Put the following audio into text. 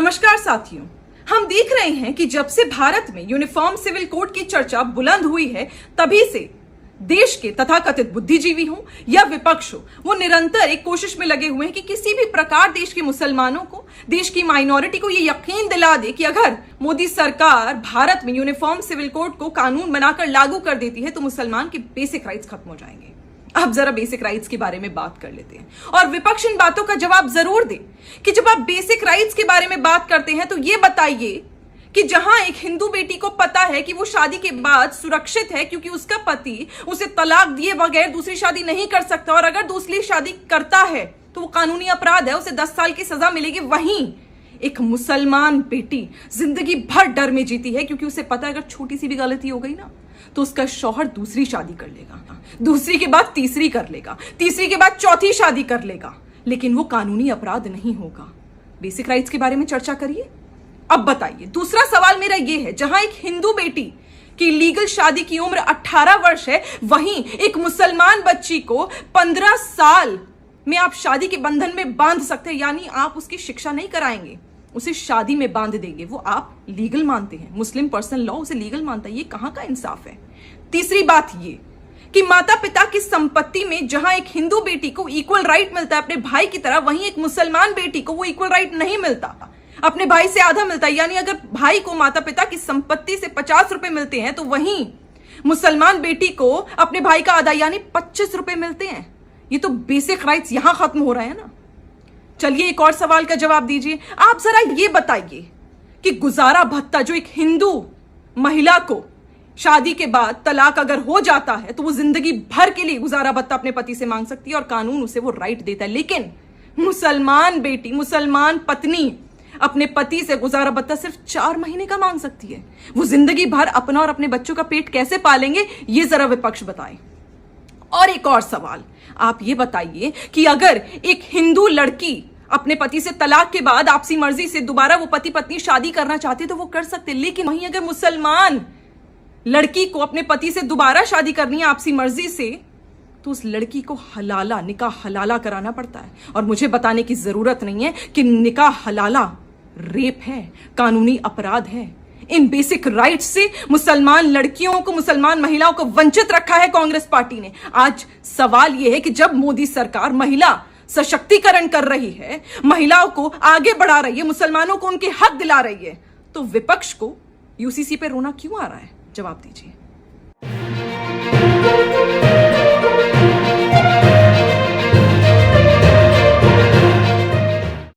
नमस्कार साथियों, हम देख रहे हैं कि जब से भारत में यूनिफॉर्म सिविल कोड की चर्चा बुलंद हुई है, तभी से देश के तथाकथित बुद्धिजीवी हो या विपक्ष हो, वो निरंतर एक कोशिश में लगे हुए हैं कि किसी भी प्रकार देश के मुसलमानों को, देश की माइनॉरिटी को ये यकीन दिला दे कि अगर मोदी सरकार भारत में यूनिफॉर्म सिविल कोड को कानून बनाकर लागू कर देती है तो मुसलमान के बेसिक राइट्स खत्म हो जाएंगे। अब जरा बेसिक राइट्स के बारे में बात कर लेते हैं और विपक्ष इन बातों का जवाब जरूर दे कि जब आप बेसिक राइट्स के बारे में बात करते हैं तो ये बताइए कि जहां एक हिंदू बेटी को पता है कि वो शादी के बाद सुरक्षित है क्योंकि उसका पति उसे तलाक दिए बगैर दूसरी शादी नहीं कर सकता, और अगर दूसरी शादी करता है तो वो कानूनी अपराध है, उसे 10 साल की सजा मिलेगी। वहीं एक मुसलमान बेटी जिंदगी भर डर में जीती है क्योंकि उसे पता है अगर छोटी सी भी गलती हो गई ना तो उसका शौहर दूसरी शादी कर लेगा, दूसरी के बाद तीसरी कर लेगा, तीसरी के बाद चौथी शादी कर लेगा, लेकिन वो कानूनी अपराध नहीं होगा। बेसिक राइट्स के बारे में चर्चा करिए। अब बताइए, दूसरा सवाल मेरा ये है, जहां एक हिंदू बेटी की लीगल शादी की उम्र 18 वर्ष है, वहीं एक मुसलमान बच्ची को 15 साल में आप शादी के बंधन में बांध सकते हैं, यानी आप उसकी शिक्षा नहीं कराएंगे, उसे शादी में बांध देंगे। वो आप लीगल मानते हैं, मुस्लिम पर्सनल लॉ उसे लीगल मानता है। ये कहां का इंसाफ है? तीसरी बात ये कि माता पिता की संपत्ति में जहां एक हिंदू बेटी को इक्वल राइट मिलता है अपने भाई की तरह, वहीं एक मुसलमान बेटी को वो इक्वल राइट नहीं मिलता, अपने भाई से आधा मिलता है। यानी अगर भाई को माता पिता की संपत्ति से 50 रुपए मिलते हैं तो वहीं मुसलमान बेटी को अपने भाई का आधा यानी 25 रुपए मिलते हैं। ये तो बेसिक राइट्स यहां खत्म हो रहे हैं ना। चलिए एक और सवाल का जवाब दीजिए। आप जरा ये बताइए कि गुजारा भत्ता जो एक हिंदू महिला को शादी के बाद तलाक अगर हो जाता है तो वो जिंदगी भर के लिए गुजारा भत्ता अपने पति से मांग सकती है और कानून उसे वो राइट देता है, लेकिन मुसलमान बेटी, मुसलमान पत्नी अपने पति से गुजारा भत्ता सिर्फ 4 महीने का मांग सकती है। वो जिंदगी भर अपना और अपने बच्चों का पेट कैसे पालेंगे, ये जरा विपक्ष बताए। और एक और सवाल, आप ये बताइए कि अगर एक हिंदू लड़की अपने पति से तलाक के बाद आपसी मर्जी से दोबारा वो पति पत्नी शादी करना चाहते तो वो कर सकते, लेकिन वहीं अगर मुसलमान लड़की को अपने पति से दोबारा शादी करनी है आपसी मर्जी से तो उस लड़की को हलाला, निकाह हलाला कराना पड़ता है। और मुझे बताने की जरूरत नहीं है कि निकाह हलाला रेप है, कानूनी अपराध है। इन बेसिक राइट्स से मुसलमान लड़कियों को, मुसलमान महिलाओं को वंचित रखा है कांग्रेस पार्टी ने। आज सवाल यह है कि जब मोदी सरकार महिला सशक्तिकरण कर रही है, महिलाओं को आगे बढ़ा रही है, मुसलमानों को उनके हक दिला रही है, तो विपक्ष को यूसीसी पे रोना क्यों आ रहा है? जवाब दीजिए।